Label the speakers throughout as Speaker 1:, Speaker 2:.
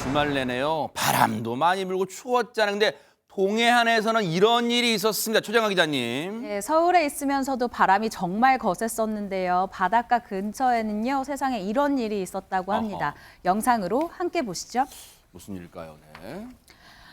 Speaker 1: 주말 내내요. 바람도 많이 불고 추웠잖아요. 근데 동해안에서는 이런 일이 있었습니다. 최정아 기자님.
Speaker 2: 네, 서울에 있으면서도 바람이 정말 거셌었는데요. 바닷가 근처에는요, 세상에 이런 일이 있었다고 합니다.
Speaker 1: 아하.
Speaker 2: 영상으로 함께 보시죠.
Speaker 1: 무슨 일일까요? 네.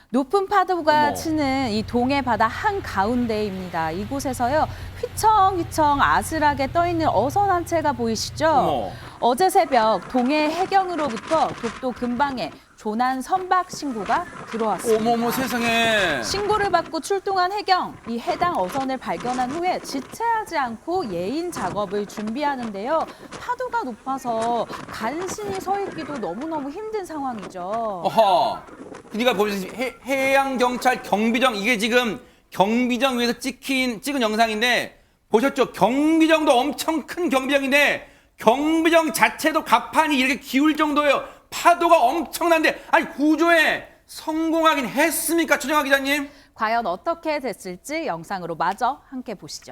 Speaker 2: 높은 파도가
Speaker 1: 어머.
Speaker 2: 치는 이 동해 바다 한가운데입니다. 이곳에서요, 휘청휘청 아슬하게 떠있는 어선 한 채가 보이시죠?
Speaker 1: 어머.
Speaker 2: 어제 새벽 동해 해경으로부터 독도 근방에 조난 선박 신고가 들어왔습니다.
Speaker 1: 어머머 세상에.
Speaker 2: 신고를 받고 출동한 해경, 이 해당 어선을 발견한 후에 지체하지 않고 예인 작업을 준비하는데요. 파도가 높아서 간신히 서 있기도 너무너무 힘든 상황이죠.
Speaker 1: 어허. 그러니까 보시죠. 해양경찰 경비정 이게 지금 경비정 위에서 찍은 영상인데 보셨죠? 경비정도 엄청 큰 경비정인데 경비정 자체도 갑판이 이렇게 기울 정도예요. 파도가 엄청난데 아니 구조에 성공하긴 했습니까? 최정아 기자님?
Speaker 2: 과연 어떻게 됐을지 영상으로 마저 함께 보시죠.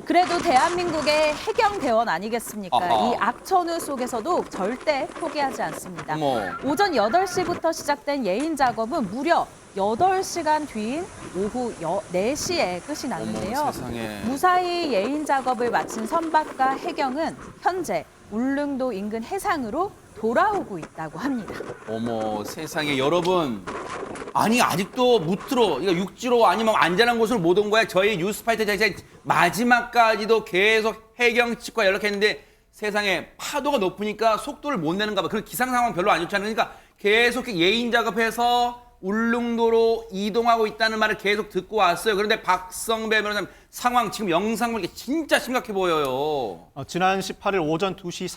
Speaker 2: 그래도 대한민국의 해경대원 아니겠습니까?
Speaker 1: 아하.
Speaker 2: 이 악천후 속에서도 절대 포기하지 않습니다.
Speaker 1: 어머.
Speaker 2: 오전 8시부터 시작된 예인 작업은 무려 8시간 뒤인 오후 4시에 끝이 났는데요.
Speaker 1: 어머, 세상에.
Speaker 2: 무사히 예인 작업을 마친 선박과 해경은 현재 울릉도 인근 해상으로 돌아오고 있다고 합니다.
Speaker 1: 어머 세상에 여러분 아니 아직도 무트로 이거 육지로 아니면 안전한 곳으로 못 온 거야. 저희 뉴스파이터 제작 마지막까지도 계속 해경 측과 연락했는데 세상에 파도가 높으니까 속도를 못 내는가 봐. 그런 기상 상황 별로 안 좋지 않으니까 계속 예인 작업해서 울릉도로 이동하고 있다는 말을 계속 듣고 왔어요. 그런데 박성배 변호사님 상황 지금 영상 보니까 진짜 심각해 보여요.
Speaker 3: 지난 18일 오전 2시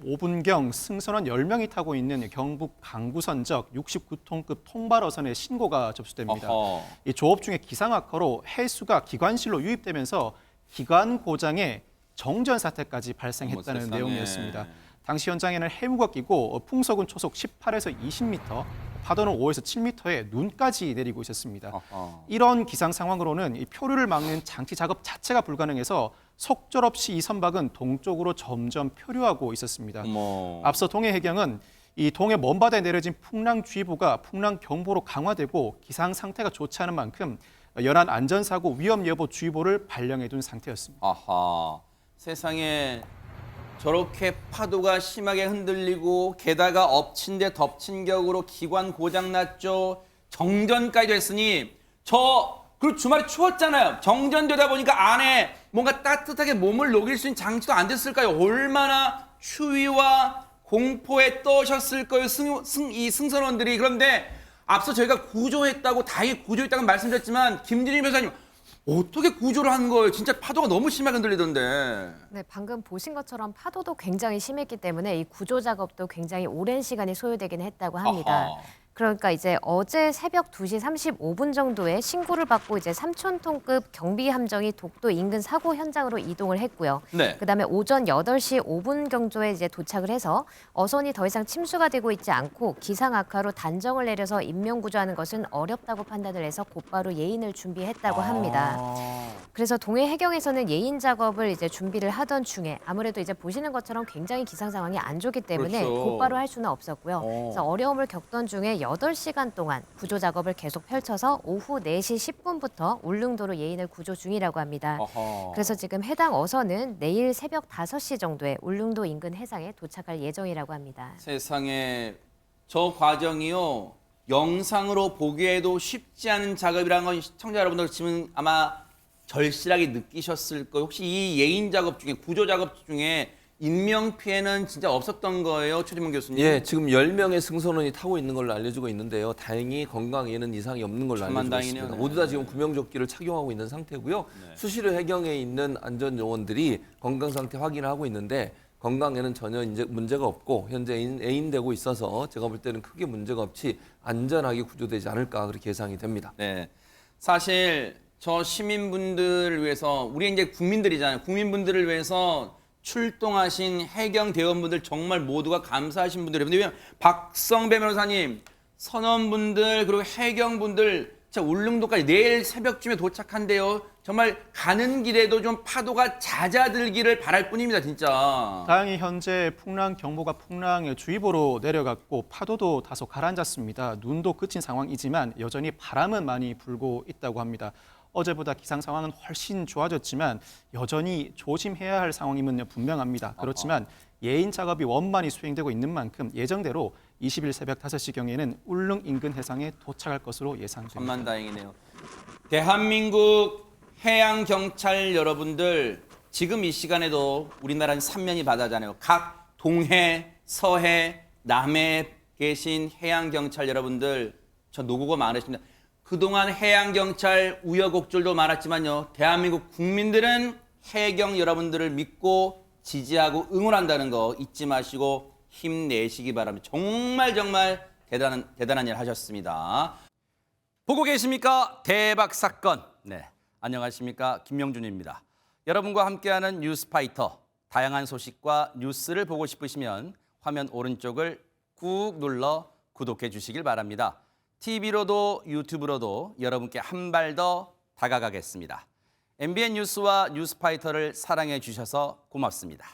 Speaker 3: 35분경 승선원 10명이 타고 있는 경북 강구선적 69톤급 통발어선에 신고가 접수됩니다.
Speaker 1: 어허.
Speaker 3: 이 조업 중에 기상 악화로 해수가 기관실로 유입되면서 기관 고장에 정전 사태까지 발생했다는
Speaker 1: 어머, 세상에.
Speaker 3: 내용이었습니다. 당시 현장에는 해무가 끼고 풍속은 초속 18에서 20m, 파도는 5에서 7m의 눈까지 내리고 있었습니다.
Speaker 1: 어허.
Speaker 3: 이런 기상 상황으로는 이 표류를 막는 장치 작업 자체가 불가능해서 속절없이 이 선박은 동쪽으로 점점 표류하고 있었습니다.
Speaker 1: 어머.
Speaker 3: 앞서 동해해경은 이 동해 먼바다에 내려진 풍랑주의보가 풍랑경보로 강화되고 기상 상태가 좋지 않은 만큼 연안 안전사고 위험 여부 주의보를 발령해둔 상태였습니다.
Speaker 1: 아하. 세상에 저렇게 파도가 심하게 흔들리고 게다가 엎친 데 덮친 격으로 기관 고장 났죠. 정전까지 됐으니 그리고 주말에 추웠잖아요. 정전되다 보니까 안에 뭔가 따뜻하게 몸을 녹일 수 있는 장치도 안 됐을까요? 얼마나 추위와 공포에 떠셨을 거예요. 이 승선원들이. 그런데 앞서 저희가 구조했다고 다행히 구조했다고 말씀드렸지만 김진희 변호사님 어떻게 구조를 한 거예요? 진짜 파도가 너무 심하게 흔들리던데.
Speaker 4: 네, 방금 보신 것처럼 파도도 굉장히 심했기 때문에 이 구조 작업도 굉장히 오랜 시간이 소요되긴 했다고 합니다.
Speaker 1: 아하.
Speaker 4: 그러니까 이제 어제 새벽 2시 35분 정도에 신고를 받고 이제 3,000톤급 경비 함정이 독도 인근 사고 현장으로 이동을 했고요.
Speaker 1: 네.
Speaker 4: 그다음에 오전 8시 5분 경조에 이제 도착을 해서 어선이 더 이상 침수가 되고 있지 않고 기상 악화로 단정을 내려서 인명 구조하는 것은 어렵다고 판단을 해서 곧바로 예인을 준비했다고 합니다. 그래서 동해 해경에서는 예인 작업을 이제 준비를 하던 중에 아무래도 이제 보시는 것처럼 굉장히 기상 상황이 안 좋기 때문에
Speaker 1: 그렇죠.
Speaker 4: 곧바로 할 수는 없었고요. 그래서 어려움을 겪던 중에 8시간 동안 구조 작업을 계속 펼쳐서 오후 4시 10분부터 울릉도로 예인을 구조 중이라고 합니다.
Speaker 1: 어허.
Speaker 4: 그래서 지금 해당 어선은 내일 새벽 5시 정도에 울릉도 인근 해상에 도착할 예정이라고 합니다.
Speaker 1: 세상에 저 과정이요. 영상으로 보기에도 쉽지 않은 작업이라는 건 시청자 여러분들 지금 아마 절실하게 느끼셨을 거예요. 혹시 이 예인 작업 중에 구조 작업 중에 인명 피해는 진짜 없었던 거예요, 최진문 교수님?
Speaker 5: 예, 지금 10명의 승선원이 타고 있는 걸로 알려지고 있는데요. 다행히 건강에는 이상이 없는 걸로 알려지고
Speaker 1: 천만다행이네요.
Speaker 5: 있습니다.
Speaker 1: 네.
Speaker 5: 모두 다 지금 구명조끼를 착용하고 있는 상태고요. 수시로 해경에 있는 안전요원들이 건강 상태 확인을 하고 있는데 건강에는 전혀 이제 문제가 없고 현재 애인되고 있어서 제가 볼 때는 크게 문제가 없이 안전하게 구조되지 않을까 그렇게 예상이 됩니다.
Speaker 1: 네. 사실 저 시민분들을 위해서 우리 이제 국민들이잖아요. 국민분들을 위해서 출동하신 해경 대원분들 정말 모두가 감사하신 분들이에요. 근데 왜냐면 박성배 변호사님, 선원분들 그리고 해경분들 자, 울릉도까지 내일 새벽쯤에 도착한대요. 정말 가는 길에도 좀 파도가 잦아들기를 바랄 뿐입니다, 진짜.
Speaker 3: 다행히 현재 풍랑 경보가 풍랑 주의보로 내려갔고 파도도 다소 가라앉았습니다. 눈도 그친 상황이지만 여전히 바람은 많이 불고 있다고 합니다. 어제보다 기상 상황은 훨씬 좋아졌지만 여전히 조심해야 할 상황임은 분명합니다. 그렇지만 예인 작업이 원만히 수행되고 있는 만큼 예정대로 20일 새벽 5시경에는 울릉 인근 해상에 도착할 것으로 예상됩니다.
Speaker 1: 천만다행이네요. 대한민국 해양경찰 여러분들, 지금 이 시간에도 우리나라는 3면이 바다잖아요. 각 동해, 서해, 남해에 계신 해양경찰 여러분들, 저 노고가 많으십니다. 그동안 해양경찰 우여곡절도 많았지만요. 대한민국 국민들은 해경 여러분들을 믿고 지지하고 응원한다는 거 잊지 마시고 힘내시기 바랍니다. 정말 대단한 일 하셨습니다. 보고 계십니까? 대박 사건. 네, 안녕하십니까? 김명준입니다. 여러분과 함께하는 뉴스파이터. 다양한 소식과 뉴스를 보고 싶으시면 화면 오른쪽을 꾹 눌러 구독해 주시길 바랍니다. TV로도 유튜브로도 여러분께 한 발 더 다가가겠습니다. MBN 뉴스와 뉴스파이터를 사랑해 주셔서 고맙습니다.